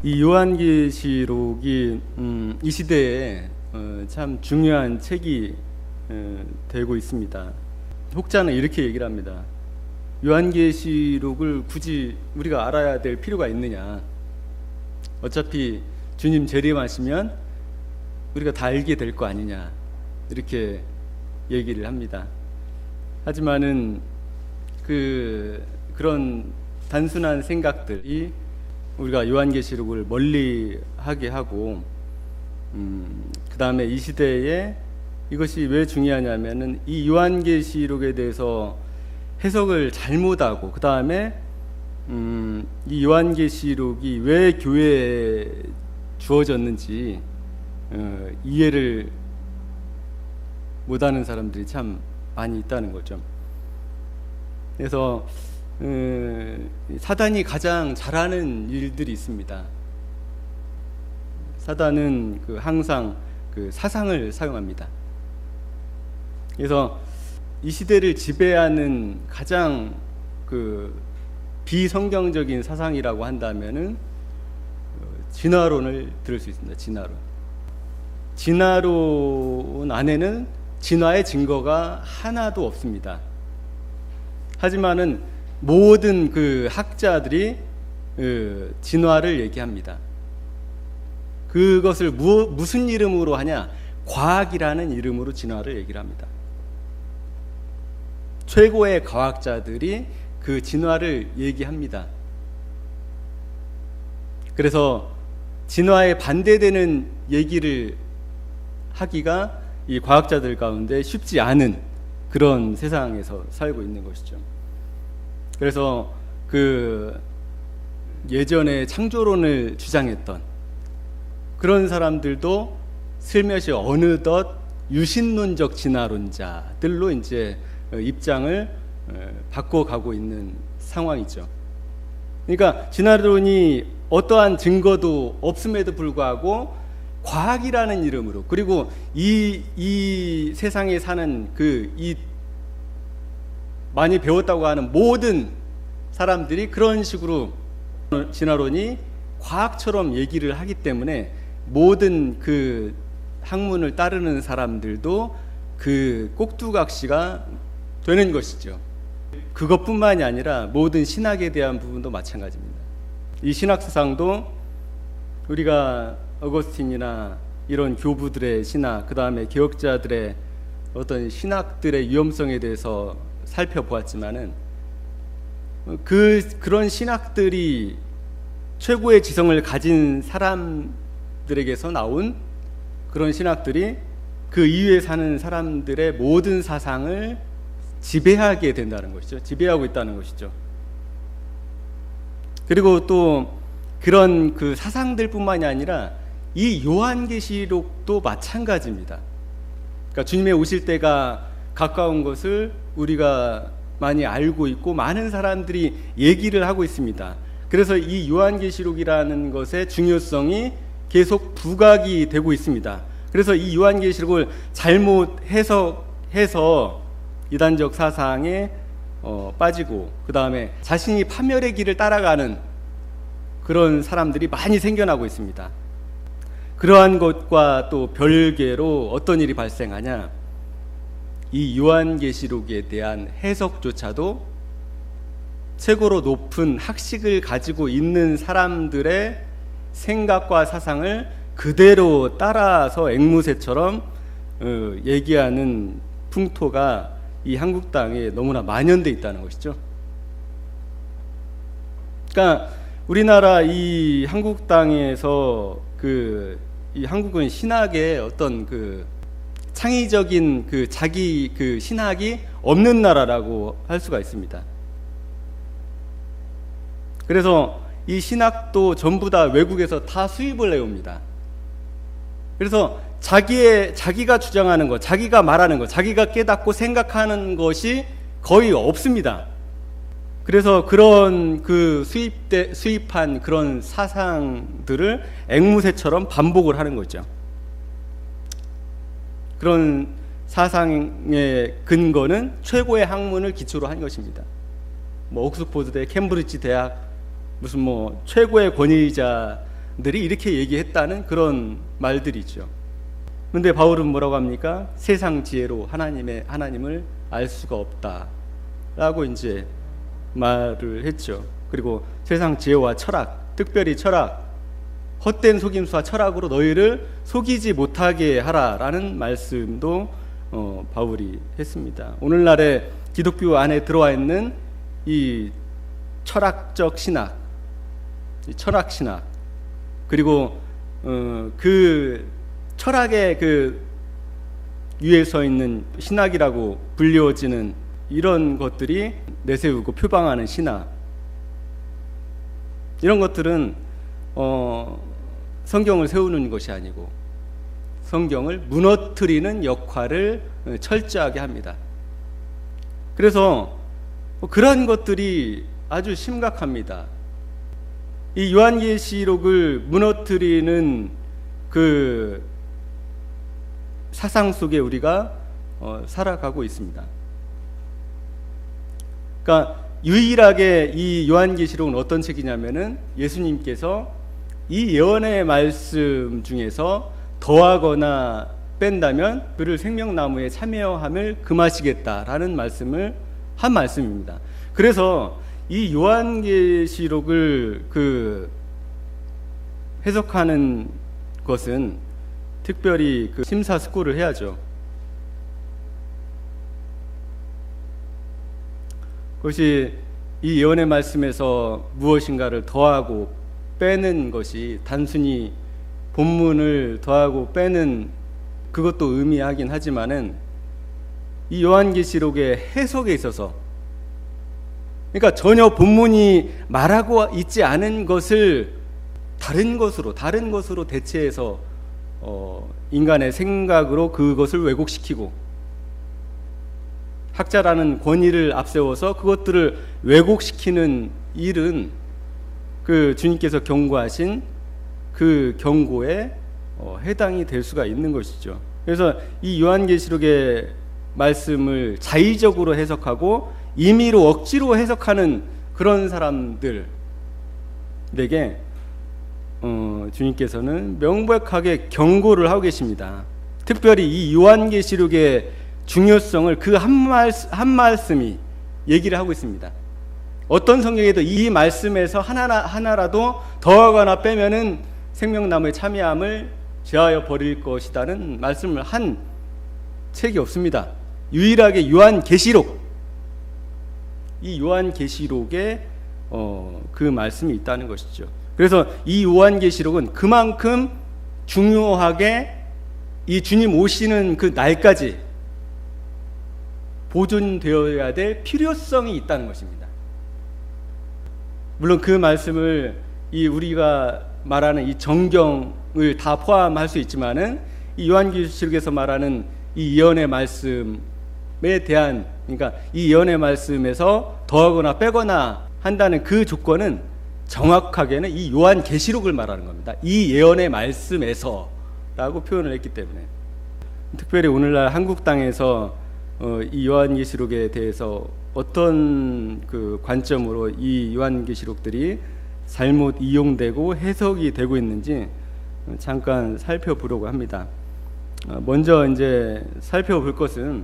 이 요한계시록이 이 시대에 참 중요한 책이 되고 있습니다. 혹자는 이렇게 얘기를 합니다. 요한계시록을 굳이 우리가 알아야 될 필요가 있느냐? 어차피 주님 재림하시면 우리가 다 알게 될 거 아니냐? 이렇게 얘기를 합니다. 하지만은 그런 단순한 생각들이 우리가 요한계시록을 멀리하게 하고 그 다음에 이 시대에 이것이 왜 중요하냐면은 이 요한계시록에 대해서 해석을 잘못하고 그 다음에 이 요한계시록이 왜 교회에 주어졌는지 이해를 못하는 사람들이 참 많이 있다는 거죠. 그래서 사단이 가장 잘하는 일들이 있습니다. 사단은 항상 사상을 사용합니다. 그래서 이 시대를 지배하는 가장 비성경적인 사상이라고 한다면은 진화론을 들을 수 있습니다. 진화론 안에는 진화의 증거가 하나도 없습니다. 하지만은 모든 학자들이 진화를 얘기합니다. 그것을 무슨 이름으로 하냐? 과학이라는 이름으로 진화를 얘기를 합니다. 최고의 과학자들이 그 진화를 얘기합니다. 그래서 진화에 반대되는 얘기를 하기가 이 과학자들 가운데 쉽지 않은 그런 세상에서 살고 있는 것이죠. 그래서 예전에 창조론을 주장했던 그런 사람들도 슬며시 어느덧 유신론적 진화론자들로 이제 입장을 바꿔가고 있는 상황이죠. 그러니까 진화론이 어떠한 증거도 없음에도 불구하고 과학이라는 이름으로, 그리고 이 세상에 사는 이 많이 배웠다고 하는 모든 사람들이 그런 식으로 진화론이 과학처럼 얘기를 하기 때문에 모든 학문을 따르는 사람들도 꼭두각시가 되는 것이죠. 그것뿐만이 아니라 모든 신학에 대한 부분도 마찬가지입니다. 이 신학 사상도 우리가 어거스틴이나 이런 교부들의 신학, 그 다음에 개혁자들의 어떤 신학들의 위험성에 대해서 살펴보았지만은 그런 신학들이 최고의 지성을 가진 사람들에게서 나온 그런 신학들이 그 이후에 사는 사람들의 모든 사상을 지배하게 된다는 것이죠. 지배하고 있다는 것이죠. 그리고 또 그런 사상들뿐만이 아니라 이 요한계시록도 마찬가지입니다. 그러니까 주님의 오실 때가 가까운 것을 우리가 많이 알고 있고 많은 사람들이 얘기를 하고 있습니다. 그래서 이 요한계시록이라는 것의 중요성이 계속 부각이 되고 있습니다. 그래서 이 요한계시록을 잘못 해석해서 이단적 사상에 빠지고 그 다음에 자신이 파멸의 길을 따라가는 그런 사람들이 많이 생겨나고 있습니다. 그러한 것과 또 별개로 어떤 일이 발생하냐? 이 요한계시록에 대한 해석조차도 최고로 높은 학식을 가지고 있는 사람들의 생각과 사상을 그대로 따라서 앵무새처럼 얘기하는 풍토가 이 한국 땅에 너무나 만연돼 있다는 것이죠. 그러니까 우리나라 이 한국 땅에서 이 한국은 신학의 어떤 창의적인 자기 신학이 없는 나라라고 할 수가 있습니다. 그래서 이 신학도 전부 다 외국에서 다 수입을 해옵니다. 그래서 자기가 주장하는 것, 자기가 말하는 것, 자기가 깨닫고 생각하는 것이 거의 없습니다. 그래서 그런 수입한 그런 사상들을 앵무새처럼 반복을 하는 거죠. 그런 사상의 근거는 최고의 학문을 기초로 한 것입니다. 옥스포드대, 캠브리지 대학, 무슨 최고의 권위자 사상들이 이렇게 얘기했다는 그런 말들이죠. 근데 바울은 뭐라고 합니까? 세상 지혜로 하나님을 알 수가 없다라고 이제 말을 했죠. 그리고 세상 지혜와 철학, 특별히 철학, 헛된 속임수와 철학으로 너희를 속이지 못하게 하라라는 말씀도 바울이 했습니다. 오늘날의 기독교 안에 들어와 있는 이 철학적 신학, 이 철학 신학, 그리고 그 철학의 그 위에 서 있는 신학이라고 불리워지는 이런 것들이 내세우고 표방하는 신학, 이런 것들은 성경을 세우는 것이 아니고 성경을 무너뜨리는 역할을 철저하게 합니다. 그래서 그러한 것들이 아주 심각합니다. 이 요한계시록을 무너뜨리는 그 사상 속에 우리가 살아가고 있습니다. 그러니까 유일하게 이 요한계시록은 어떤 책이냐면은 예수님께서 이 예언의 말씀 중에서 더하거나 뺀다면 그를 생명나무에 참여함을 금하시겠다라는 말씀을 한 말씀입니다. 그래서 이 요한계시록을 그 해석하는 것은 특별히 그 심사숙고를 해야죠. 그것이 이 예언의 말씀에서 무엇인가를 더하고 빼는 것이 단순히 본문을 더하고 빼는 그것도 의미하긴 하지만은 이 요한계시록의 해석에 있어서, 그러니까 전혀 본문이 말하고 있지 않은 것을 다른 것으로 대체해서 인간의 생각으로 그것을 왜곡시키고 학자라는 권위를 앞세워서 그것들을 왜곡시키는 일은 그 주님께서 경고하신 그 경고에 해당이 될 수가 있는 것이죠. 그래서 이 요한계시록의 말씀을 자의적으로 해석하고 임의로 억지로 해석하는 그런 사람들에게 주님께서는 명백하게 경고를 하고 계십니다. 특별히 이 요한계시록의 중요성을 그 한 말씀이 얘기를 하고 있습니다. 어떤 성경에도 이 말씀에서 하나라도 더하거나 빼면은 생명나무의 참여함을 제하여 버릴 것이라는 말씀을 한 책이 없습니다. 유일하게 요한계시록, 이 요한계시록에 그 말씀이 있다는 것이죠. 그래서 이 요한계시록은 그만큼 중요하게 이 주님 오시는 그 날까지 보존되어야 될 필요성이 있다는 것입니다. 물론 그 말씀을 우리가 말하는 이 정경을 다 포함할 수 있지만은 이 요한계시록에서 말하는 이 예언의 말씀에 대한, 그러니까 이 예언의 말씀에서 더하거나 빼거나 한다는 그 조건은 정확하게는 이 요한계시록을 말하는 겁니다. 이 예언의 말씀에서라고 표현을 했기 때문에, 특별히 오늘날 한국 땅에서 이 요한계시록에 대해서 어떤 그 관점으로 이 요한계시록들이 잘못 이용되고 해석이 되고 있는지 잠깐 살펴보려고 합니다. 먼저 이제 살펴볼 것은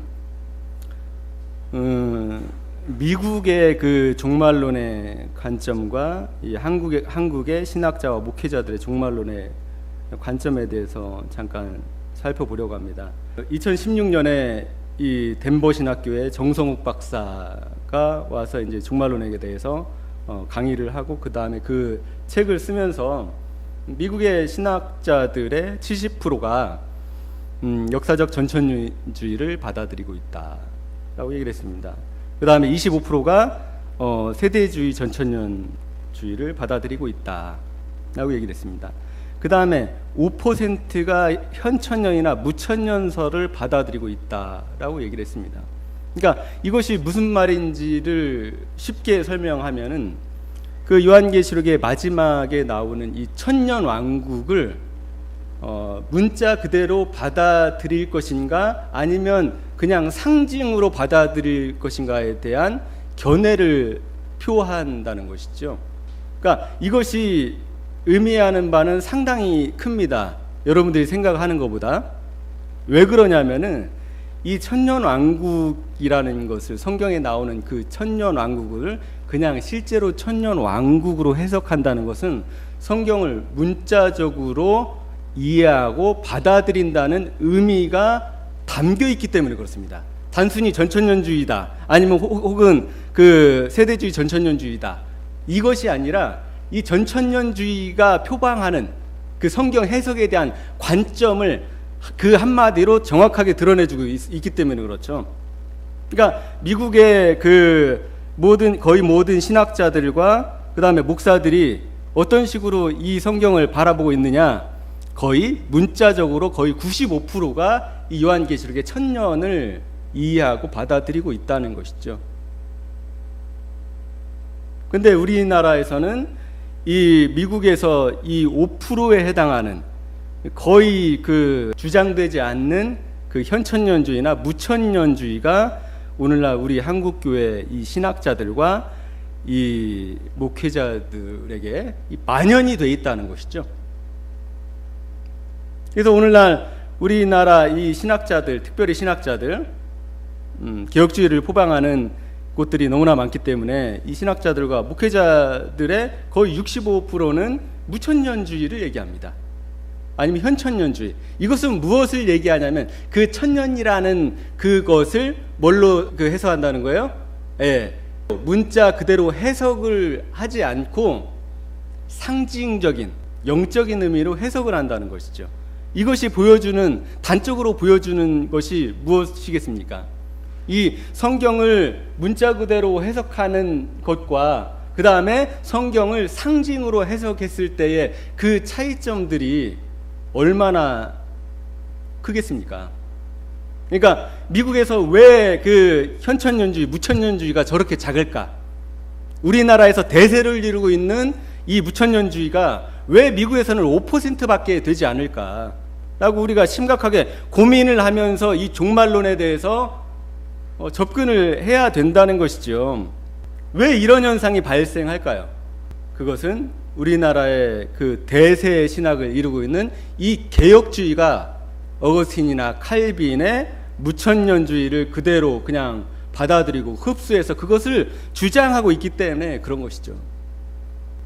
미국의 그 종말론의 관점과 이 한국의 신학자와 목회자들의 종말론의 관점에 대해서 잠깐 살펴보려고 합니다. 2016년에 이 덴버 신학교의 정성욱 박사가 와서 이제 종말론에 대해서 강의를 하고 그 다음에 그 책을 쓰면서 미국의 신학자들의 70%가 역사적 전천주의를 받아들이고 있다라고 얘기를 했습니다. 그 다음에 25%가 세대주의 전천년주의를 받아들이고 있다라고 얘기를 했습니다. 그 다음에 5%가 현천년이나 무천년설을 받아들이고 있다라고 얘기를 했습니다. 그러니까 이것이 무슨 말인지를 쉽게 설명하면은 그 요한계시록의 마지막에 나오는 이 천년 왕국을 문자 그대로 받아들일 것인가 아니면 그냥 상징으로 받아들일 것인가에 대한 견해를 표한다는 것이죠. 그러니까 이것이 의미하는 바는 상당히 큽니다. 여러분들이 생각하는 것보다. 왜 그러냐면은 이 천년왕국이라는 것을, 성경에 나오는 그 천년왕국을 그냥 실제로 천년왕국으로 해석한다는 것은 성경을 문자적으로 이해하고 받아들인다는 의미가 담겨 있기 때문에 그렇습니다. 단순히 전천년주의다, 아니면 혹은 그 세대주의 전천년주의다, 이것이 아니라 이 전천년주의가 표방하는 그 성경 해석에 대한 관점을 그 한마디로 정확하게 드러내주고 있기 때문에 그렇죠. 그러니까 미국의 그 거의 모든 신학자들과 그 다음에 목사들이 어떤 식으로 이 성경을 바라보고 있느냐, 거의 문자적으로 거의 95%가 이 요한계시록의 천년을 이해하고 받아들이고 있다는 것이죠. 근데 우리나라에서는 이 미국에서 이 5%에 해당하는 거의 그 주장되지 않는 그 현천년주의나 무천년주의가 오늘날 우리 한국교회 이 신학자들과 이 목회자들에게 만연이 돼 있다는 것이죠. 그래서 오늘날 우리나라 이 신학자들, 특별히 신학자들, 개혁주의를 포방하는 곳들이 너무나 많기 때문에 이 신학자들과 목회자들의 거의 65%는 무천년주의를 얘기합니다. 아니면 현천년주의. 이것은 무엇을 얘기하냐면 그 천년이라는 그것을 뭘로 해석한다는 거예요? 예, 문자 그대로 해석을 하지 않고 상징적인 영적인 의미로 해석을 한다는 것이죠. 이것이 보여주는, 단적으로 보여주는 것이 무엇이겠습니까? 이 성경을 문자 그대로 해석하는 것과 그 다음에 성경을 상징으로 해석했을 때의 그 차이점들이 얼마나 크겠습니까? 그러니까 미국에서 왜 그 현천년주의, 무천년주의가 저렇게 작을까? 우리나라에서 대세를 이루고 있는 이 무천년주의가 왜 미국에서는 5%밖에 되지 않을까? 라고 우리가 심각하게 고민을 하면서 이 종말론에 대해서 접근을 해야 된다는 것이죠. 왜 이런 현상이 발생할까요? 그것은 우리나라의 그 대세 신학을 이루고 있는 이 개혁주의가 어거스틴이나 칼빈의 무천년주의를 그대로 그냥 받아들이고 흡수해서 그것을 주장하고 있기 때문에 그런 것이죠.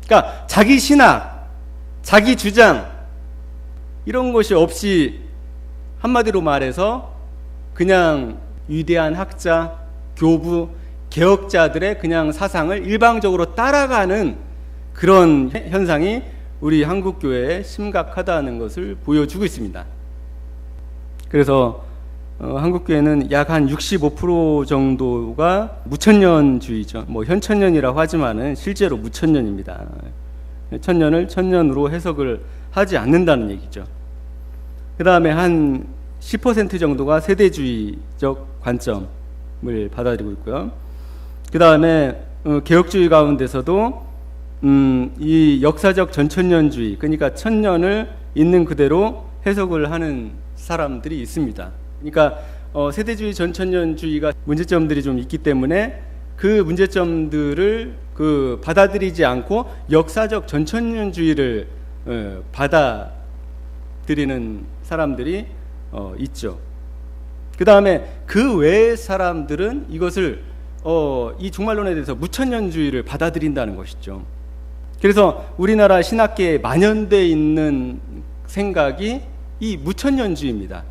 그러니까 자기 신학, 자기 주장 이런 것이 없이 한마디로 말해서 그냥 위대한 학자, 교부, 개혁자들의 그냥 사상을 일방적으로 따라가는 그런 현상이 우리 한국교회에 심각하다는 것을 보여주고 있습니다. 그래서 한국교회는 약 한 65% 정도가 무천년주의죠. 뭐 현천년이라고 하지만은 실제로 무천년입니다. 천년을 천년으로 해석을 하지 않는다는 얘기죠. 그 다음에 한 10% 정도가 세대주의적 관점을 받아들이고 있고요. 그 다음에 개혁주의 가운데서도 이 역사적 전천년주의, 그러니까 천년을 있는 그대로 해석을 하는 사람들이 있습니다. 그러니까 세대주의 전천년주의가 문제점들이 좀 있기 때문에 그 문제점들을 받아들이지 않고 역사적 전천년주의를 받아들이는 사람들이 있죠. 그 다음에 그 외의 사람들은 이것을 이 종말론에 대해서 무천년주의를 받아들인다는 것이죠. 그래서 우리나라 신학계에 만연되어 있는 생각이 이 무천년주의입니다.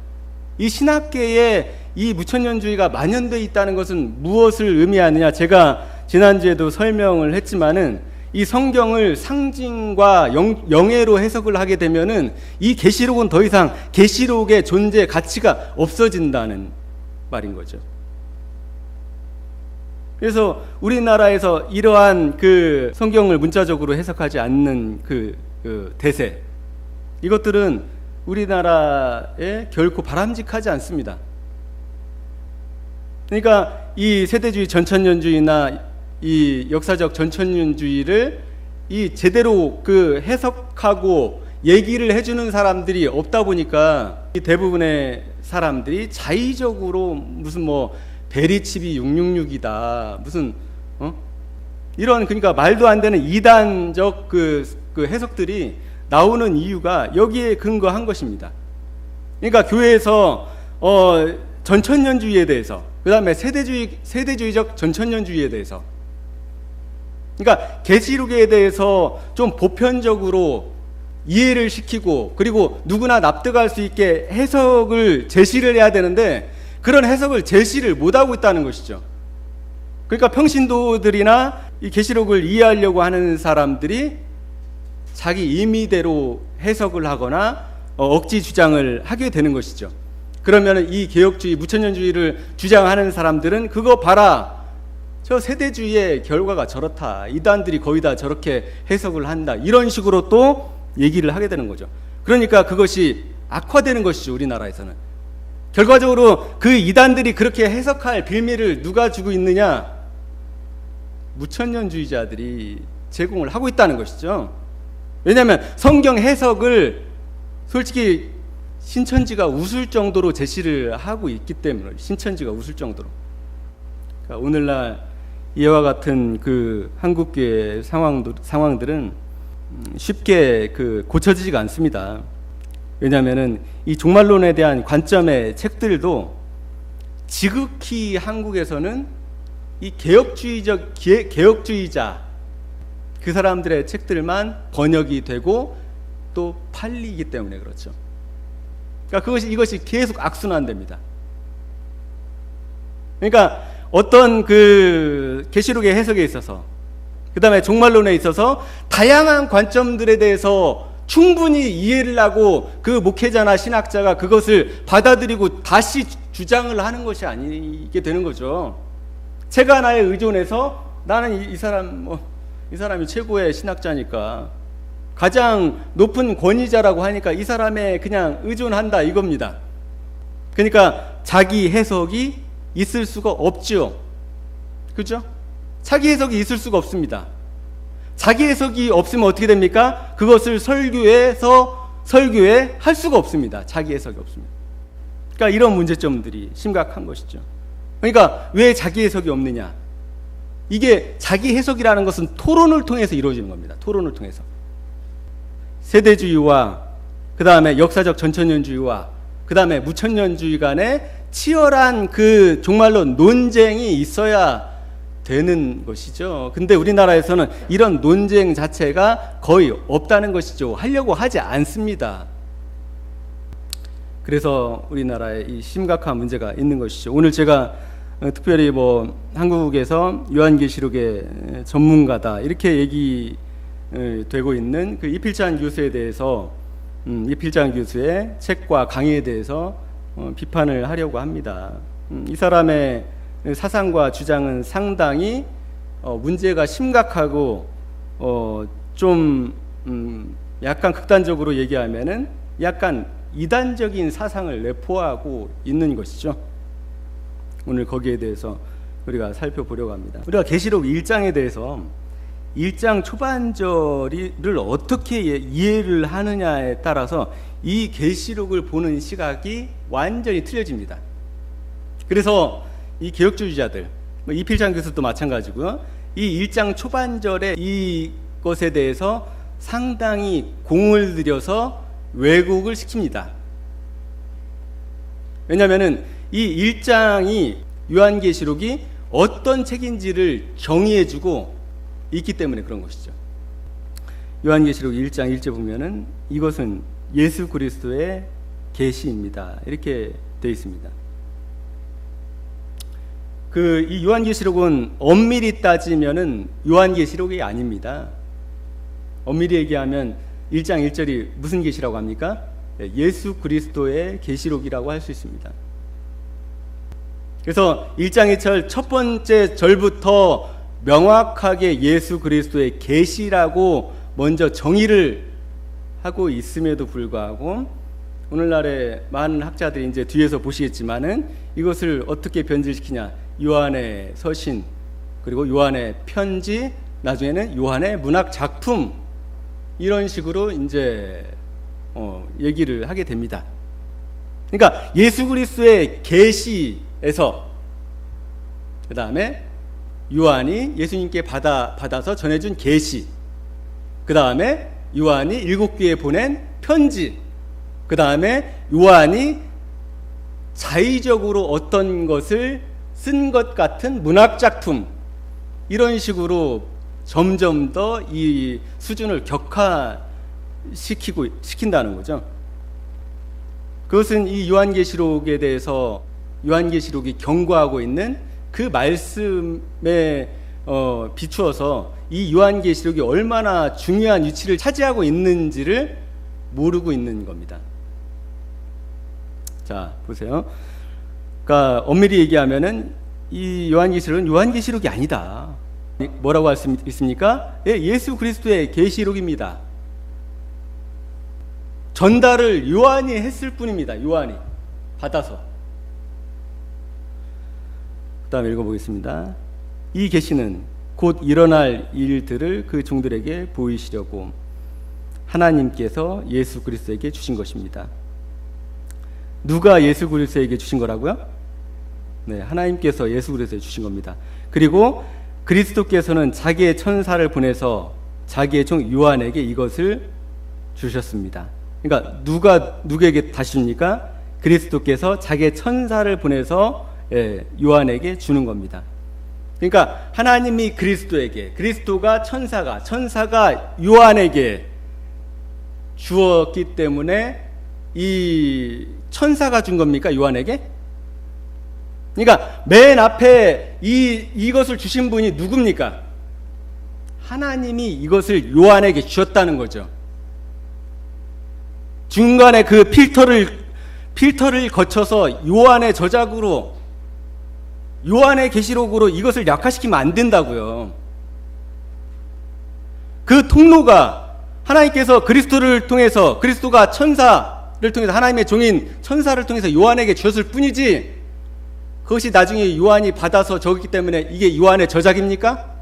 이 신학계에 이 무천년주의가 만연되어 있다는 것은 무엇을 의미하느냐? 제가 지난주에도 설명을 했지만은 이 성경을 상징과 영예로 해석을 하게 되면은 이 계시록은 더 이상 계시록의 존재 가치가 없어진다는 말인 거죠. 그래서 우리나라에서 이러한 그 성경을 문자적으로 해석하지 않는 그 대세, 이것들은 우리나라에 결코 바람직하지 않습니다. 그러니까 이 세대주의 전천년주의나 이 역사적 전천년주의를 이 제대로 해석하고 얘기를 해주는 사람들이 없다 보니까 이 대부분의 사람들이 자의적으로 무슨 베리칩이 666이다, 무슨 그러니까 말도 안 되는 이단적 그 해석들이 나오는 이유가 여기에 근거한 것입니다. 그러니까 교회에서 전천년주의에 대해서, 그 다음에 세대주의적 전천년주의에 대해서, 그러니까 계시록에 대해서 좀 보편적으로 이해를 시키고, 그리고 누구나 납득할 수 있게 해석을 제시를 해야 되는데 그런 해석을 제시를 못하고 있다는 것이죠. 그러니까 평신도들이나 이 계시록을 이해하려고 하는 사람들이 자기 임의대로 해석을 하거나 억지 주장을 하게 되는 것이죠. 그러면 이 개혁주의, 무천년주의를 주장하는 사람들은 그거 봐라, 저 세대주의의 결과가 저렇다, 이단들이 거의 다 저렇게 해석을 한다, 이런 식으로 또 얘기를 하게 되는 거죠. 그러니까 그것이 악화되는 것이죠. 우리나라에서는 결과적으로 그 이단들이 그렇게 해석할 빌미를 누가 주고 있느냐? 무천년주의자들이 제공을 하고 있다는 것이죠. 왜냐하면 성경 해석을 솔직히 신천지가 웃을 정도로 제시를 하고 있기 때문에, 신천지가 웃을 정도로. 그러니까 오늘날 이와 같은 그 한국교회 상황들은 쉽게 고쳐지지가 않습니다. 왜냐하면은 이 종말론에 대한 관점의 책들도 지극히 한국에서는 이 개혁주의자 그 사람들의 책들만 번역이 되고 또 팔리기 때문에 그렇죠. 그러니까 이것이 계속 악순환됩니다. 그러니까 어떤 그 계시록의 해석에 있어서, 그 다음에 종말론에 있어서 다양한 관점들에 대해서 충분히 이해를 하고 그 목회자나 신학자가 그것을 받아들이고 다시 주장을 하는 것이 아니게 되는 거죠. 책 하나에 의존해서 나는 이 사람이 최고의 신학자니까, 가장 높은 권위자라고 하니까 이 사람에 그냥 의존한다, 이겁니다. 그러니까 자기 해석이 있을 수가 없죠. 그죠? 자기 해석이 있을 수가 없습니다. 자기 해석이 없으면 어떻게 됩니까? 그것을 설교에 할 수가 없습니다. 자기 해석이 없으면. 그러니까 이런 문제점들이 심각한 것이죠. 그러니까 왜 자기 해석이 없느냐? 이게 자기 해석이라는 것은 토론을 통해서 이루어지는 겁니다. 토론을 통해서. 세대주의와 그 다음에 역사적 전천년주의와 그 다음에 무천년주의 간에 치열한 그 종말론 논쟁이 있어야 되는 것이죠. 근데 우리나라에서는 이런 논쟁 자체가 거의 없다는 것이죠. 하려고 하지 않습니다. 그래서 우리나라에 이 심각한 문제가 있는 것이죠. 오늘 제가 특별히 한국에서 요한계시록의 전문가다 이렇게 얘기되고 있는 그 이필장 교수에 대해서, 이필장 교수의 책과 강의에 대해서 비판을 하려고 합니다. 이 사람의 사상과 주장은 상당히 문제가 심각하고 좀 약간 극단적으로 얘기하면은 약간 이단적인 사상을 내포하고 있는 것이죠. 오늘 거기에 대해서 우리가 살펴보려고 합니다. 우리가 계시록 1장에 대해서 1장 초반절을 어떻게 이해를 하느냐에 따라서 이 계시록을 보는 시각이 완전히 틀려집니다. 그래서 이 개혁주의자들, 이필장 교수도 마찬가지고요, 이 1장 초반절에 이것에 대해서 상당히 공을 들여서 왜곡을 시킵니다. 왜냐하면은 이 1장이, 요한계시록이 어떤 책인지를 정의해주고 있기 때문에 그런 것이죠. 요한계시록 1장 1절 보면은 이것은 예수 그리스도의 계시입니다, 이렇게 되어 있습니다. 이 요한계시록은 엄밀히 따지면은 요한계시록이 아닙니다. 엄밀히 얘기하면 1장 1절이 무슨 계시라고 합니까? 예수 그리스도의 계시록이라고 할 수 있습니다. 그래서 1장 1절 첫 번째 절부터 명확하게 예수 그리스도의 계시라고 먼저 정의를 하고 있음에도 불구하고 오늘날의 많은 학자들이 이제 뒤에서 보시겠지만은 이것을 어떻게 변질시키냐? 요한의 서신, 그리고 요한의 편지, 나중에는 요한의 문학 작품, 이런 식으로 이제 얘기를 하게 됩니다. 그러니까 예수 그리스도의 계시에서 그 다음에 요한이 예수님께 받아서 전해준 계시, 그 다음에 요한이 7교회에 보낸 편지, 그 다음에 요한이 자의적으로 어떤 것을 쓴 것 같은 문학작품, 이런 식으로 점점 더 이 수준을 격화시킨다는 거죠. 그것은 이 요한계시록에 대해서 요한계시록이 경고하고 있는 그 말씀에 비추어서 이 요한계시록이 얼마나 중요한 위치를 차지하고 있는지를 모르고 있는 겁니다. 자, 보세요. 그러니까 엄밀히 얘기하면은 이 요한계시록은 요한계시록이 아니다. 뭐라고 할 수 있습니까? 예수 그리스도의 계시록입니다. 전달을 요한이 했을 뿐입니다. 요한이 받아서. 그 다음에 읽어보겠습니다. 이 계시는 곧 일어날 일들을 그 종들에게 보이시려고 하나님께서 예수 그리스도에게 주신 것입니다. 누가 예수 그리스도에게 주신 거라고요? 네, 하나님께서 예수 그리스도에게 주신 겁니다. 그리고 그리스도께서는 자기의 천사를 보내서 자기의 종 요한에게 이것을 주셨습니다. 그러니까 누구에게 다시 줍니까? 그리스도께서 자기의 천사를 보내서 요한에게 주는 겁니다. 그러니까 하나님이 그리스도에게, 그리스도가 천사가 요한에게 주었기 때문에 이 천사가 준 겁니까? 요한에게? 그러니까 맨 앞에 이것을 주신 분이 누굽니까? 하나님이 이것을 요한에게 주셨다는 거죠. 중간에 그 필터를 거쳐서 요한의 저작으로, 요한의 계시록으로 이것을 약화시키면 안 된다고요. 그 통로가 하나님께서 그리스도를 통해서, 그리스도가 천사를 통해서, 하나님의 종인 천사를 통해서 요한에게 주었을 뿐이지, 그것이 나중에 요한이 받아서 적었기 때문에 이게 요한의 저작입니까?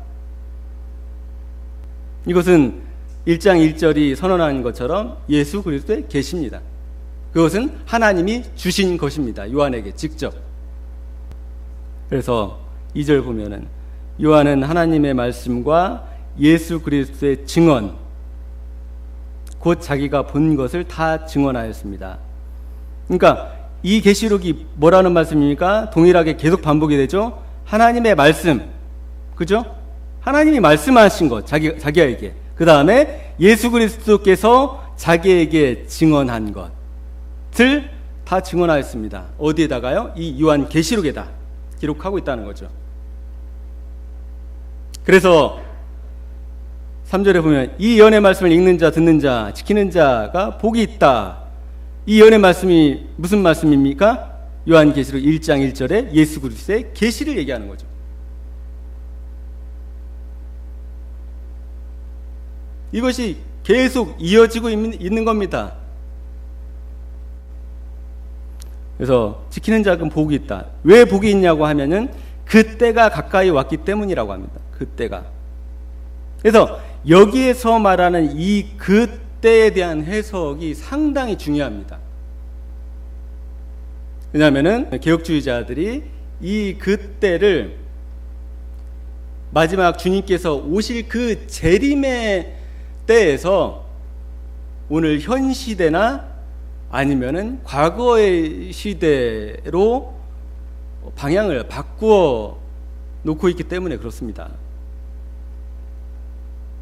이것은 1장 1절이 선언한 것처럼 예수 그리스도의 계시입니다. 그것은 하나님이 주신 것입니다. 요한에게 직접. 그래서 2절 보면은 요한은 하나님의 말씀과 예수 그리스도의 증언, 곧 자기가 본 것을 다 증언하였습니다. 그러니까 이 계시록이 뭐라는 말씀입니까? 동일하게 계속 반복이 되죠. 하나님의 말씀, 그죠? 하나님이 말씀하신 것, 자기에게. 그 다음에 예수 그리스도께서 자기에게 증언한 것을 다 증언하였습니다. 어디에다가요? 이 요한 계시록에다 기록하고 있다는 거죠. 그래서 3절에 보면 이 예언의 말씀을 읽는 자, 듣는 자, 지키는 자가 복이 있다. 이 예언의 말씀이 무슨 말씀입니까? 요한계시록 1장 1절에 예수 그리스도의 계시를 얘기하는 거죠. 이것이 계속 이어지고 있는 겁니다. 그래서 지키는 자는 복이 있다. 왜 복이 있냐고 하면은 그때가 가까이 왔기 때문이라고 합니다. 그때가. 그래서 여기에서 말하는 이 그때에 대한 해석이 상당히 중요합니다. 왜냐하면은 개혁주의자들이 이 그때를 마지막 주님께서 오실 그 재림의 때에서 오늘 현 시대나 아니면은 과거의 시대로 방향을 바꾸어 놓고 있기 때문에 그렇습니다.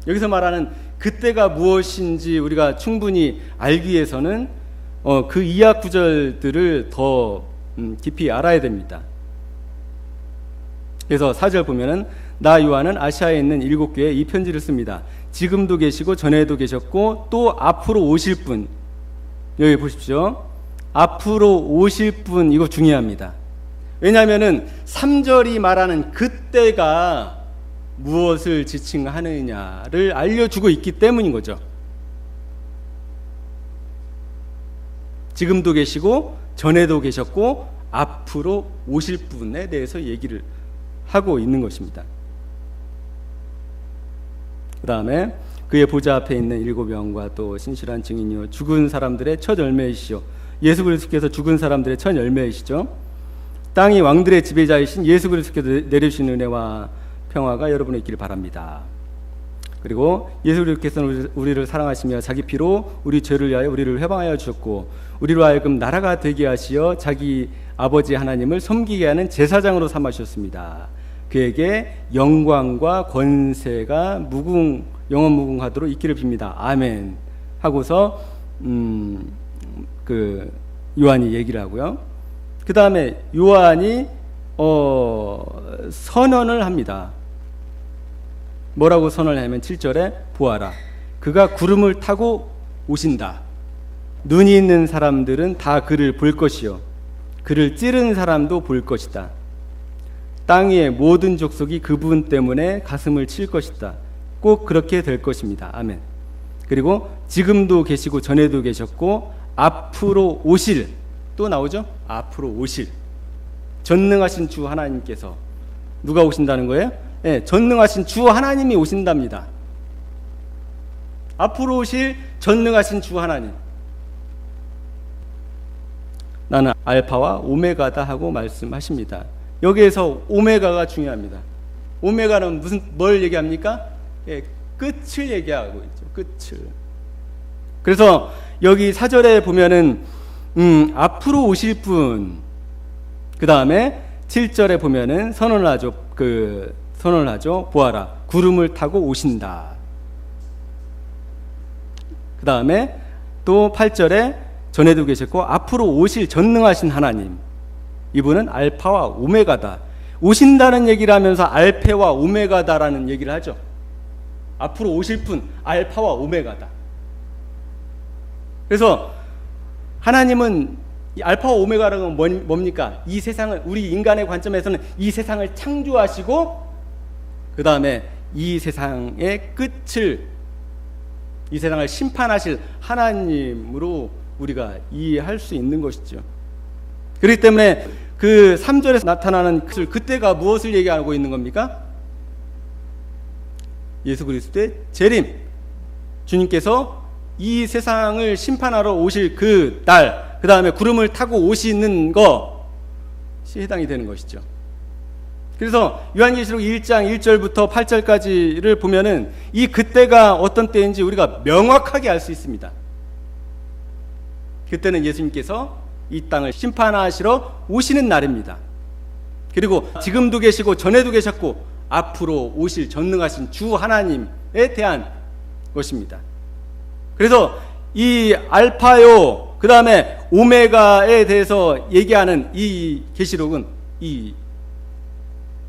여기서 말하는 그때가 무엇인지 우리가 충분히 알기 위해서는 그 이하 구절들을 더 깊이 알아야 됩니다. 그래서 4절 보면은 나 요한은 아시아에 있는 7교회에 이 편지를 씁니다. 지금도 계시고 전에도 계셨고 또 앞으로 오실 분, 여기 보십시오. 앞으로 오실 분, 이거 중요합니다. 왜냐하면은 3절이 말하는 그때가 무엇을 지칭하느냐를 알려주고 있기 때문인 거죠. 지금도 계시고 전에도 계셨고 앞으로 오실 분에 대해서 얘기를 하고 있는 것입니다. 그 다음에 그의 보좌 앞에 있는 7영과 또 신실한 증인이요 죽은 사람들의 첫 열매이시오. 예수 그리스도께서 죽은 사람들의 첫 열매이시죠. 땅이 왕들의 지배자이신 예수 그리스도께서 내려주신 은혜와 평화가 여러분에 있기를 바랍니다. 그리고 예수 그리스도께서는 우리를 사랑하시며 자기 피로 우리 죄를 위하여 우리를 회방하여 주셨고 우리로 하여금 나라가 되게 하시어 자기 아버지 하나님을 섬기게 하는 제사장으로 삼으셨습니다. 그에게 영광과 권세가 영원 무궁하도록 있기를 빕니다. 아멘 하고서 요한이 얘기를 하고요. 그 다음에 요한이 선언을 합니다. 뭐라고 선언을 하면 7절에 보아라, 그가 구름을 타고 오신다. 눈이 있는 사람들은 다 그를 볼 것이요 그를 찌른 사람도 볼 것이다. 땅 위의 모든 족속이 그분 때문에 가슴을 칠 것이다. 꼭 그렇게 될 것입니다. 아멘. 그리고 지금도 계시고 전에도 계셨고 앞으로 오실, 또 나오죠? 앞으로 오실 전능하신 주 하나님께서 누가 오신다는 거예요? 네, 전능하신 주 하나님이 오신답니다. 앞으로 오실 전능하신 주 하나님. 나는 알파와 오메가다 하고 말씀하십니다. 여기에서 오메가가 중요합니다. 오메가는 뭘 얘기합니까? 예, 끝을 얘기하고 있죠. 끝을. 그래서 여기 4절에 보면은 앞으로 오실 분, 그 다음에 7절에 보면은 선언을 하죠. 보아라, 구름을 타고 오신다. 그 다음에 또 8절에 전에도 계셨고 앞으로 오실 전능하신 하나님, 이분은 알파와 오메가다. 오신다는 얘기를 하면서 알파와 오메가다라는 얘기를 하죠. 앞으로 오실 분, 알파와 오메가다. 그래서 하나님은 이 알파와 오메가라는 건 뭡니까? 이 세상을, 우리 인간의 관점에서는 이 세상을 창조하시고 그 다음에 이 세상의 끝을, 이 세상을 심판하실 하나님으로 우리가 이해할 수 있는 것이죠. 그렇기 때문에 그 3절에서 나타나는 그때가 무엇을 얘기하고 있는 겁니까? 예수 그리스도의 재림, 주님께서 이 세상을 심판하러 오실 그 날, 그 다음에 구름을 타고 오시는 것이 해당이 되는 것이죠. 그래서 요한계시록 1장 1절부터 8절까지를 보면은 이 그때가 어떤 때인지 우리가 명확하게 알 수 있습니다. 그때는 예수님께서 이 땅을 심판하시러 오시는 날입니다. 그리고 지금도 계시고 전에도 계셨고 앞으로 오실 전능하신 주 하나님에 대한 것입니다. 그래서 이 알파요, 그 다음에 오메가에 대해서 얘기하는 이 계시록은 이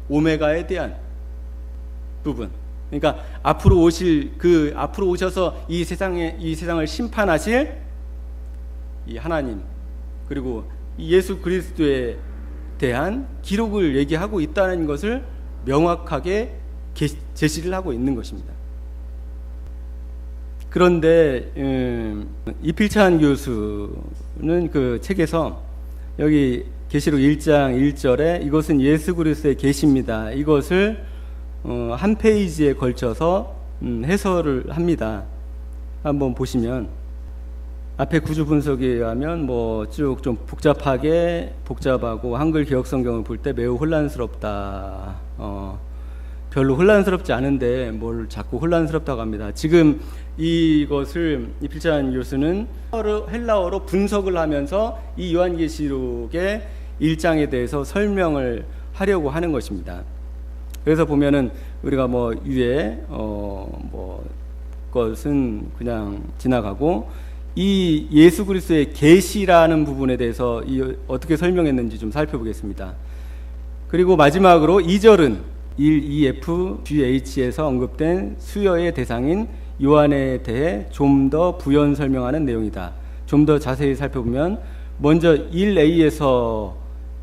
오메가에 대한 부분, 그러니까 앞으로 오셔서 이 세상을 심판하실 이 하나님, 그리고 이 예수 그리스도에 대한 기록을 얘기하고 있다는 것을 명확하게 제시를 하고 있는 것입니다. 그런데 이필찬 교수는 그 책에서 여기 계시록 1장 1절에 이것은 예수 그리스도의 계시입니다, 이것을 한 페이지에 걸쳐서 해설을 합니다. 한번 보시면 앞에 구주 분석에 의하면 뭐 쭉 좀 복잡하고 한글 개혁 성경을 볼 때 매우 혼란스럽다. 별로 혼란스럽지 않은데 뭘 자꾸 혼란스럽다고 합니다. 지금 이것을 이필찬 교수는 헬라어로 분석을 하면서 이 요한계시록의 1장에 대해서 설명을 하려고 하는 것입니다. 그래서 보면은 우리가 뭐 위에 것은 그냥 지나가고 이 예수 그리스도의 계시라는 부분에 대해서 어떻게 설명했는지 좀 살펴보겠습니다. 그리고 마지막으로 2절은 1EFGH에서 언급된 수여의 대상인 요한에 대해 좀 더 부연 설명하는 내용이다. 좀 더 자세히 살펴보면 먼저 1A에서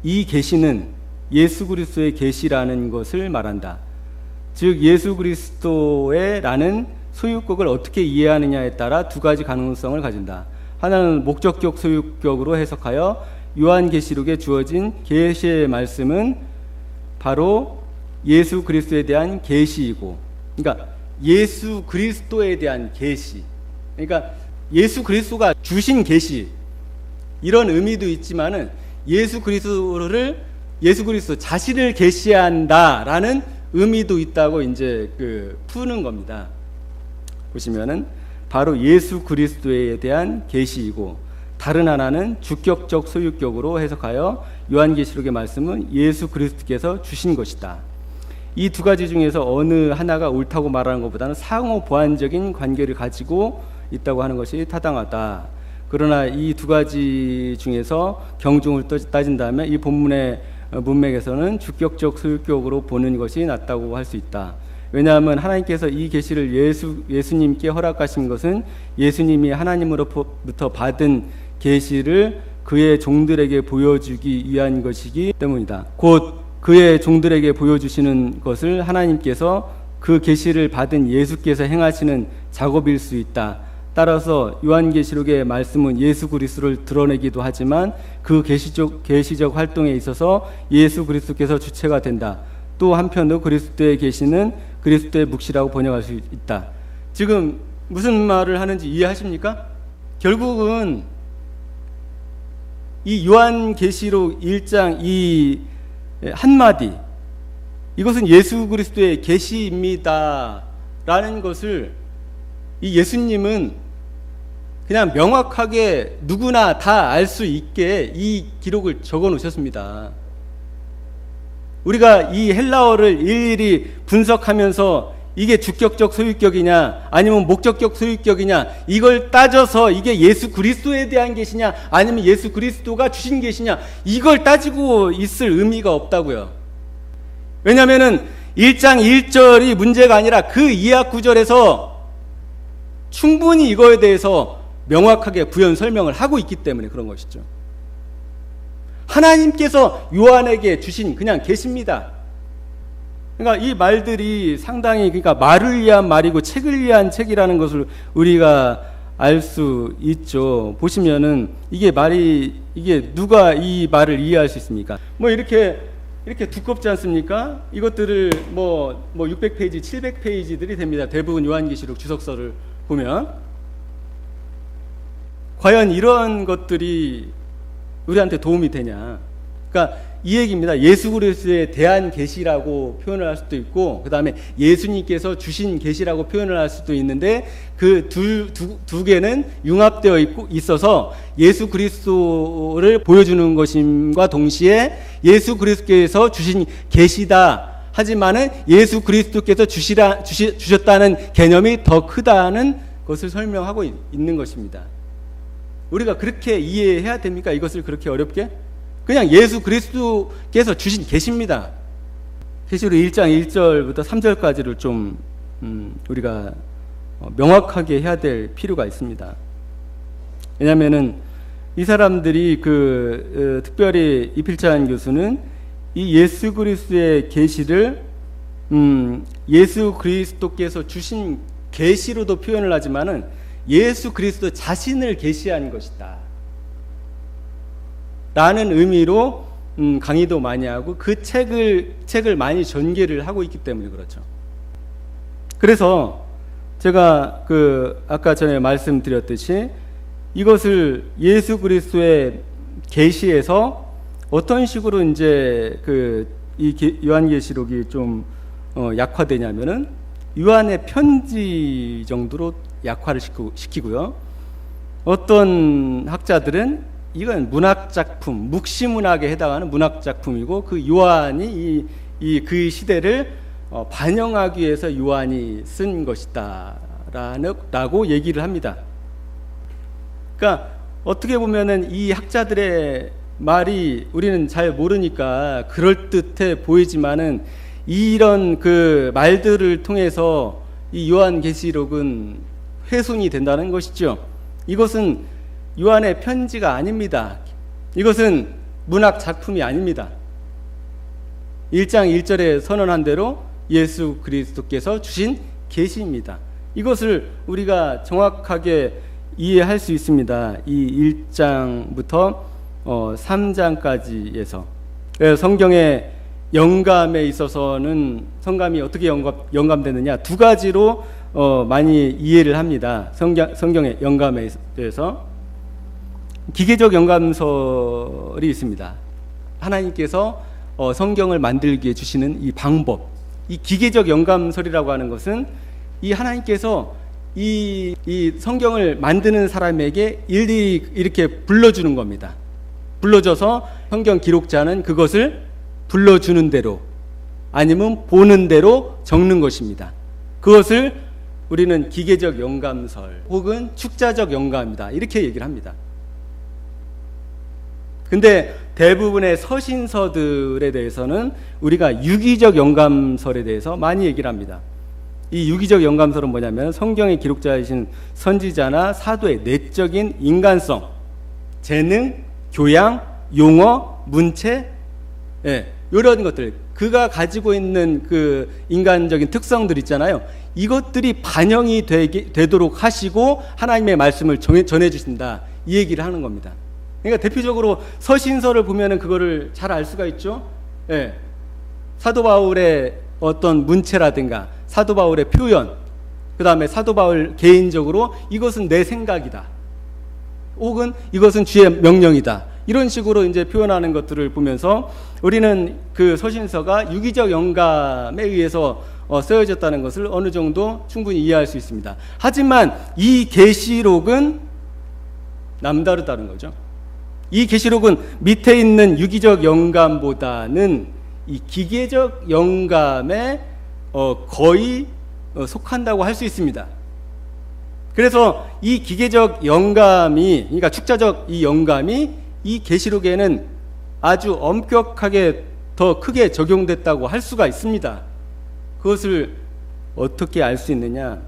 이 계시는 예수 그리스도의 계시라는 것을 말한다. 즉 예수 그리스도의 라는 소유격을 어떻게 이해하느냐에 따라 두 가지 가능성을 가진다. 하나는 목적격 소유격으로 해석하여 요한계시록에 주어진 계시의 말씀은 바로 예수 그리스도에 대한 계시이고, 그러니까 예수 그리스도에 대한 계시, 그러니까 예수 그리스도가 주신 계시, 이런 의미도 있지만은 예수 그리스도 자신을 계시한다라는 의미도 있다고 이제 푸는 겁니다. 보시면은 바로 예수 그리스도에 대한 계시이고, 다른 하나는 주격적 소유격으로 해석하여 요한계시록의 말씀은 예수 그리스도께서 주신 것이다. 이 두 가지 중에서 어느 하나가 옳다고 말하는 것보다는 상호 보완적인 관계를 가지고 있다고 하는 것이 타당하다. 그러나 이 두 가지 중에서 경중을 따진다면 이 본문의 문맥에서는 주격적 소유격으로 보는 것이 낫다고 할 수 있다. 왜냐하면 하나님께서 이 계시를 예수님께 허락하신 것은 예수님이 하나님으로부터 받은 계시를 그의 종들에게 보여주기 위한 것이기 때문이다. 곧 그의 종들에게 보여주시는 것을 하나님께서 그 계시를 받은 예수께서 행하시는 작업일 수 있다. 따라서 요한계시록의 말씀은 예수 그리스도를 드러내기도 하지만 그 계시적 활동에 있어서 예수 그리스도께서 주체가 된다. 또 한편으로 그리스도의 계시는 그리스도의 묵시라고 번역할 수 있다. 지금 무슨 말을 하는지 이해하십니까? 결국은 이 요한계시록 1장 이 한마디, 이것은 예수 그리스도의 계시입니다 라는 것을 이 예수님은 그냥 명확하게 누구나 다 알 수 있게 이 기록을 적어 놓으셨습니다. 우리가 이 헬라어를 일일이 분석하면서 이게 주격적 소유격이냐 아니면 목적격 소유격이냐 이걸 따져서 이게 예수 그리스도에 대한 계시냐 아니면 예수 그리스도가 주신 계시냐 이걸 따지고 있을 의미가 없다고요. 왜냐하면은 1장 1절이 문제가 아니라 그 이하 구절에서 충분히 이거에 대해서 명확하게 부연 설명을 하고 있기 때문에 그런 것이죠. 하나님께서 요한에게 주신 그냥 계시입니다. 그러니까 이 말들이 상당히 그러니까 말을 위한 말이고 책을 위한 책이라는 것을 우리가 알 수 있죠. 보시면은 이게 누가 이 말을 이해할 수 있습니까? 뭐 이렇게 두껍지 않습니까? 이것들을 뭐 600페이지, 700페이지들이 됩니다. 대부분 요한계시록 주석서를 보면 과연 이런 것들이 우리한테 도움이 되냐? 그러니까 이 얘기입니다. 예수 그리스도에 대한 계시라고 표현을 할 수도 있고, 그 다음에 예수님께서 주신 계시라고 표현을 할 수도 있는데, 그 두 개는 융합되어 있어서 예수 그리스도를 보여주는 것임과 동시에 예수 그리스도께서 주신 계시다. 하지만은 예수 그리스도께서 주셨다는 개념이 더 크다는 것을 설명하고 있는 것입니다. 우리가 그렇게 이해해야 됩니까? 이것을 그렇게 어렵게? 그냥 예수 그리스도께서 주신 계시입니다. 계시록 1장 1절부터 3절까지를 좀 우리가 명확하게 해야 될 필요가 있습니다. 왜냐하면은 이 사람들이 특별히 이필찬 교수는 이 예수 그리스도의 계시를 예수 그리스도께서 주신 계시로도 표현을 하지만은 예수 그리스도 자신을 계시한 것이다 라는 의미로 강의도 많이 하고 그 책을 많이 전개를 하고 있기 때문에 그렇죠. 그래서 제가 아까 전에 말씀드렸듯이 이것을 예수 그리스도의 계시에서 어떤 식으로 이제 이 요한계시록이 좀 약화되냐면은 요한의 편지 정도로 약화를 시키고요. 어떤 학자들은 이건 문학 작품, 묵시 문학에 해당하는 문학 작품이고 그 요한이 그 시대를 반영하기 위해서 요한이 쓴 것이다라고 얘기를 합니다. 그러니까 어떻게 보면은 이 학자들의 말이 우리는 잘 모르니까 그럴듯해 보이지만은 이런 말들을 통해서 이 요한계시록은 훼손이 된다는 것이죠. 이것은 요한의 편지가 아닙니다. 이것은 문학 작품이 아닙니다. 1장 1절에 선언한 대로 예수 그리스도께서 주신 계시입니다. 이것을 우리가 정확하게 이해할 수 있습니다. 이 1장부터 3장까지에서 성경의 영감에 있어서는 성감이 어떻게 영감되느냐 두 가지로 많이 이해를 합니다. 성경의 영감에 대해서 기계적 영감설이 있습니다. 하나님께서 성경을 만들게 주시는 이 방법, 이 기계적 영감설이라고 하는 것은 이 하나님께서 이 성경을 만드는 사람에게 일일이 이렇게 불러주는 겁니다. 불러줘서 성경 기록자는 그것을 불러주는 대로 아니면 보는 대로 적는 것입니다. 그것을 우리는 기계적 영감설 혹은 축자적 영감이다 이렇게 얘기를 합니다. 근데 대부분의 서신서들에 대해서는 우리가 유기적 영감설에 대해서 많이 얘기를 합니다. 이 유기적 영감설은 뭐냐면 성경의 기록자이신 선지자나 사도의 내적인 인간성, 재능, 교양, 용어, 문체, 이런 것들, 그가 가지고 있는 그 인간적인 특성들 있잖아요. 이것들이 반영이 되도록 하시고 하나님의 말씀을 전해주신다, 이 얘기를 하는 겁니다. 그러니까 대표적으로 서신서를 보면은 그거를 잘 알 수가 있죠. 사도 바울의 어떤 문체라든가 사도 바울의 표현, 그 다음에 사도 바울 개인적으로 이것은 내 생각이다, 혹은 이것은 주의 명령이다, 이런 식으로 이제 표현하는 것들을 보면서 우리는 그 서신서가 유기적 영감에 의해서 쓰여졌다는 것을 어느 정도 충분히 이해할 수 있습니다. 하지만 이 계시록은 남다르다는 거죠. 이 계시록은 밑에 있는 유기적 영감보다는 이 기계적 영감에 거의 속한다고 할 수 있습니다. 그래서 이 기계적 영감이, 그러니까 축자적 이 영감이 이 계시록에는 아주 엄격하게 더 크게 적용됐다고 할 수가 있습니다. 그것을 어떻게 알 수 있느냐,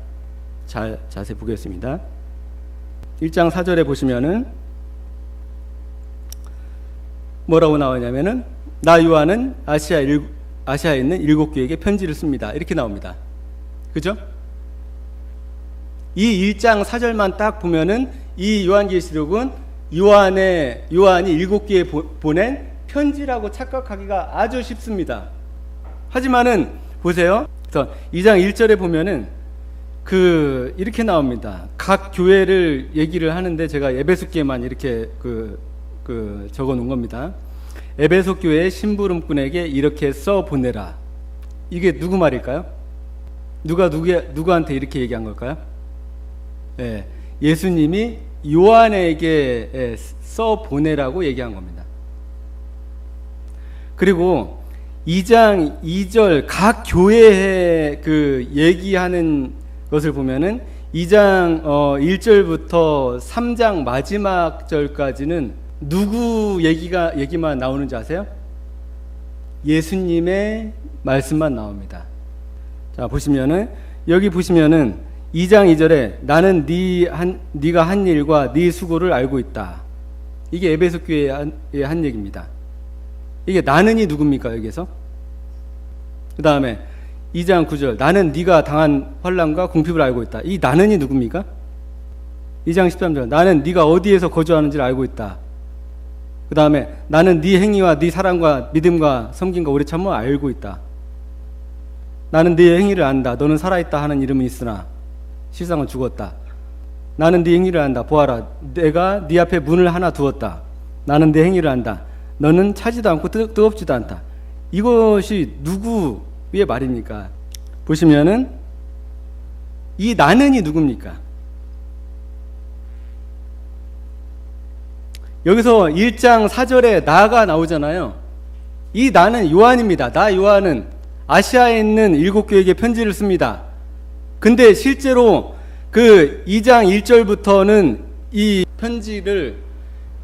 자세히 보겠습니다. 1장 4절에 보시면은 뭐라고 나오냐면은 나 요한은 아시아에 있는 7교회에게 편지를 씁니다, 이렇게 나옵니다. 그죠? 이 1장 4절만 딱 보면은 이 요한계시록은 요한이 7교회에 보낸 편지라고 착각하기가 아주 쉽습니다. 하지만은 보세요. 그래서 2장 1절에 보면은 이렇게 나옵니다. 각 교회를 얘기를 하는데 제가 에베소 교회만 이렇게 적어 놓은 겁니다. 에베소 교회의 심부름꾼에게 이렇게 써 보내라. 이게 누구 말일까요? 누구한테 이렇게 얘기한 걸까요? 예수님이 요한에게 써 보내라고 얘기한 겁니다. 그리고 2장 2절 각 교회에 얘기하는 것을 보면은 2장 1절부터 3장 마지막 절까지는 누구 얘기만 나오는지 아세요? 예수님의 말씀만 나옵니다. 자, 보시면은 여기 보시면은 2장 2절에 나는 네가 한 일과 네 수고를 알고 있다. 이게 에베소 교회의 한 얘기입니다. 이게 나는이 누굽니까 여기서? 그 다음에 2장 9절 나는 네가 당한 환난과 궁핍을 알고 있다. 이 나는이 누굽니까? 2장 13절 나는 네가 어디에서 거주하는지를 알고 있다. 그 다음에 나는 네 행위와 네 사랑과 믿음과 섬김과 오래 참음을 알고 있다. 나는 네 행위를 안다. 너는 살아있다 하는 이름은 있으나 실상은 죽었다. 나는 네 행위를 안다. 보아라, 내가 네 앞에 문을 하나 두었다. 나는 네 행위를 안다. 너는 차지도 않고 뜨겁지도 않다. 이것이 누구의 말입니까? 보시면은 이 나는이 누굽니까? 여기서 1장 4절에 나가 나오잖아요. 이 나는 요한입니다. 나 요한은 아시아에 있는 7교회에게 편지를 씁니다. 근데 실제로 2장 1절부터는 이 편지를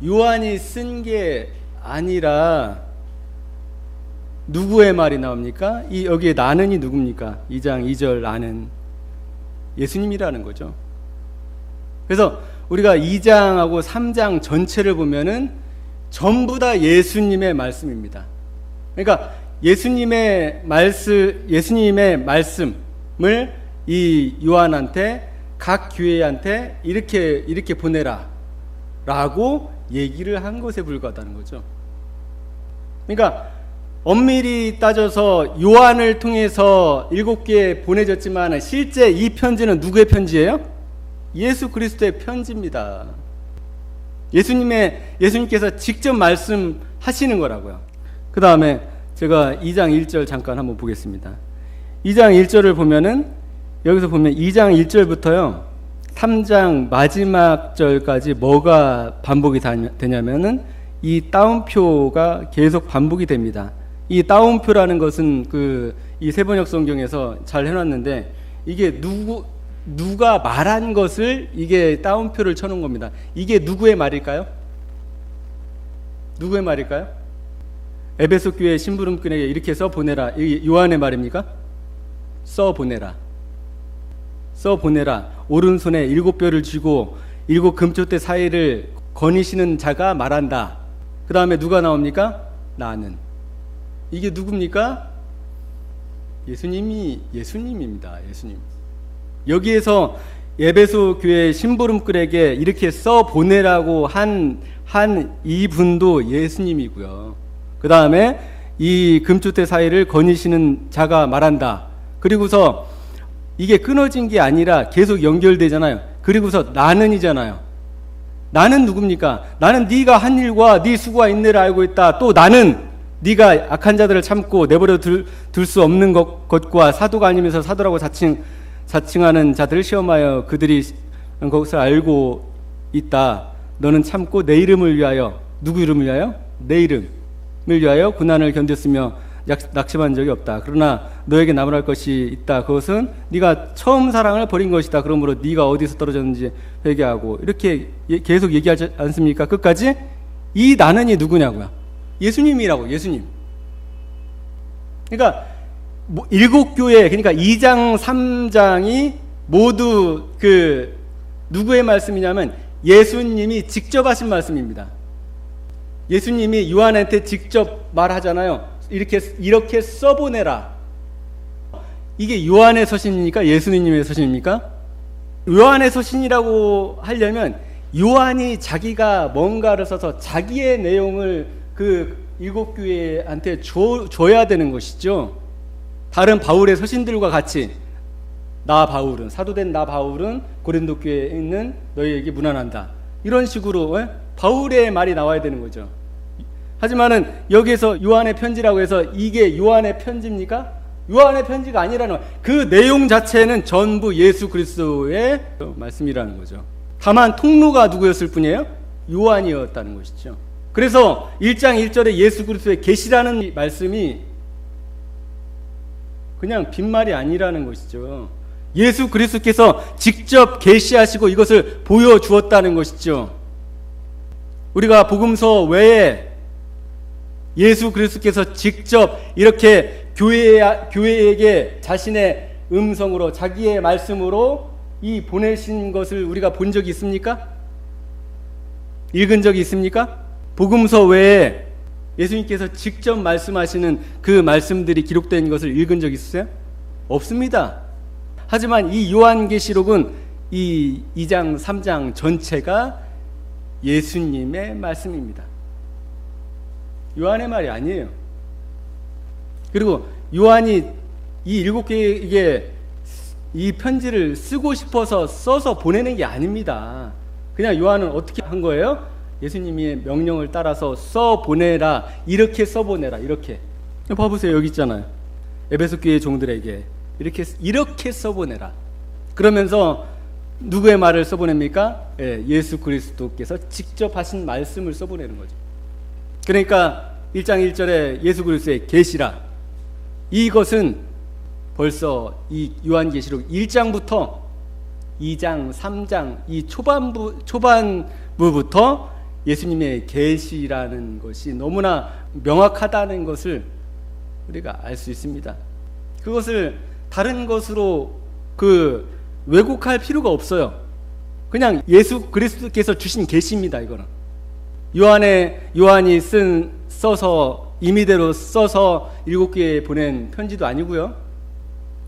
요한이 쓴 게 아니라 누구의 말이 나옵니까? 여기에 나는이 누굽니까? 2장 2절 나는 예수님이라는 거죠. 그래서 우리가 2장하고 3장 전체를 보면은 전부 다 예수님의 말씀입니다. 그러니까 예수님의 말씀을 이 요한한테 각 교회한테 이렇게 보내라 라고 얘기를 한 것에 불과하다는 거죠. 그러니까 엄밀히 따져서 요한을 통해서 7교회에 보내졌지만 실제 이 편지는 누구의 편지예요? 예수 그리스도의 편지입니다. 예수님께서 직접 말씀하시는 거라고요. 그 다음에 제가 2장 1절 잠깐 한번 보겠습니다. 2장 1절을 보면은 여기서 보면 2장 1절부터요 3장 마지막 절까지 뭐가 반복이 되냐면은 이 따옴표가 계속 반복이 됩니다. 이 따옴표라는 것은 이 세번역 성경에서 잘 해놨는데 이게 누가 말한 것을 이게 따옴표를 쳐놓은 겁니다. 이게 누구의 말일까요? 누구의 말일까요? 에베소 교회 심부름꾼에게 이렇게 써보내라. 요한의 말입니까? 써보내라. 오른손에 7뼈를 쥐고 7 금초대 사이를 거니시는 자가 말한다. 그 다음에 누가 나옵니까? 나는. 이게 누굽니까? 예수님입니다. 예수님. 여기에서 에베소 교회 심부름꾼에게 이렇게 써보내라고 한 이분도 예수님이고요. 그 다음에 이 금초대 사이를 거니시는 자가 말한다. 그리고서 이게 끊어진 게 아니라 계속 연결되잖아요. 그리고서 나는이잖아요. 나는 누굽니까? 나는 네가 한 일과 네 수고와 인내를 알고 있다. 또 나는 네가 악한 자들을 참고 내버려 둘 수 없는 것과 사도가 아니면서 사도라고 자칭하는 자들을 시험하여 그들이 그것을 알고 있다. 너는 참고 내 이름을 위하여, 누구 이름을 위하여? 내 이름을 위하여 고난을 견뎠으며 낙심한 적이 없다. 그러나 너에게 나무랄 것이 있다. 그것은 네가 처음 사랑을 버린 것이다. 그러므로 네가 어디서 떨어졌는지 회개하고, 이렇게 계속 얘기하지 않습니까? 끝까지. 이 나는이 누구냐고요? 예수님이라고. 예수님. 그러니까 7교회, 그러니까 2장 3장이 모두 누구의 말씀이냐면 예수님이 직접 하신 말씀입니다. 예수님이 요한한테 직접 말하잖아요. 이렇게 써보내라. 이게 요한의 서신입니까? 예수님의 서신입니까? 요한의 서신이라고 하려면 요한이 자기가 뭔가를 써서 자기의 내용을 7교회한테 줘야 되는 것이죠. 다른 바울의 서신들과 같이 사도된 나 바울은 고린도 교회에 있는 너희에게 문안한다. 이런 식으로 바울의 말이 나와야 되는 거죠. 하지만은 여기에서 요한의 편지라고 해서 이게 요한의 편지입니까? 요한의 편지가 아니라는 거예요. 그 내용 자체는 전부 예수 그리스도의 말씀이라는 거죠. 다만 통로가 누구였을 뿐이에요? 요한이었다는 것이죠. 그래서 1장 1절에 예수 그리스도의 계시라는 말씀이 그냥 빈말이 아니라는 것이죠. 예수 그리스도께서 직접 계시하시고 이것을 보여주었다는 것이죠. 우리가 복음서 외에 예수 그리스도께서 직접 이렇게 교회에게 자신의 음성으로, 자기의 말씀으로 이 보내신 것을 우리가 본 적이 있습니까? 읽은 적이 있습니까? 복음서 외에 예수님께서 직접 말씀하시는 그 말씀들이 기록된 것을 읽은 적 있으세요? 없습니다. 하지만 이 요한계시록은 이 2장 3장 전체가 예수님의 말씀입니다. 요한의 말이 아니에요. 그리고 요한이 이 7개에게 이 편지를 쓰고 싶어서 써서 보내는 게 아닙니다. 그냥 요한은 어떻게 한 거예요? 예수님의 명령을 따라서 써보내라. 이렇게 써보내라. 이렇게. 봐보세요. 여기 있잖아요. 에베소 교회 종들에게 이렇게 써보내라. 그러면서 누구의 말을 써보냅니까? 예수 그리스도께서 직접 하신 말씀을 써보내는 거죠. 그러니까 1장 1절에 예수 그리스도의 계시라. 이것은 벌써 이 요한계시록 1장부터 2장, 3장 이 초반부부터 예수님의 계시라는 것이 너무나 명확하다는 것을 우리가 알 수 있습니다. 그것을 다른 것으로 왜곡할 필요가 없어요. 그냥 예수 그리스도께서 주신 계시입니다. 이거는 요한이 써서 임의대로 써서 7교회에 보낸 편지도 아니고요.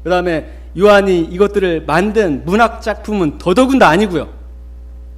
그 다음에 요한이 이것들을 만든 문학 작품은 더더군다 아니고요.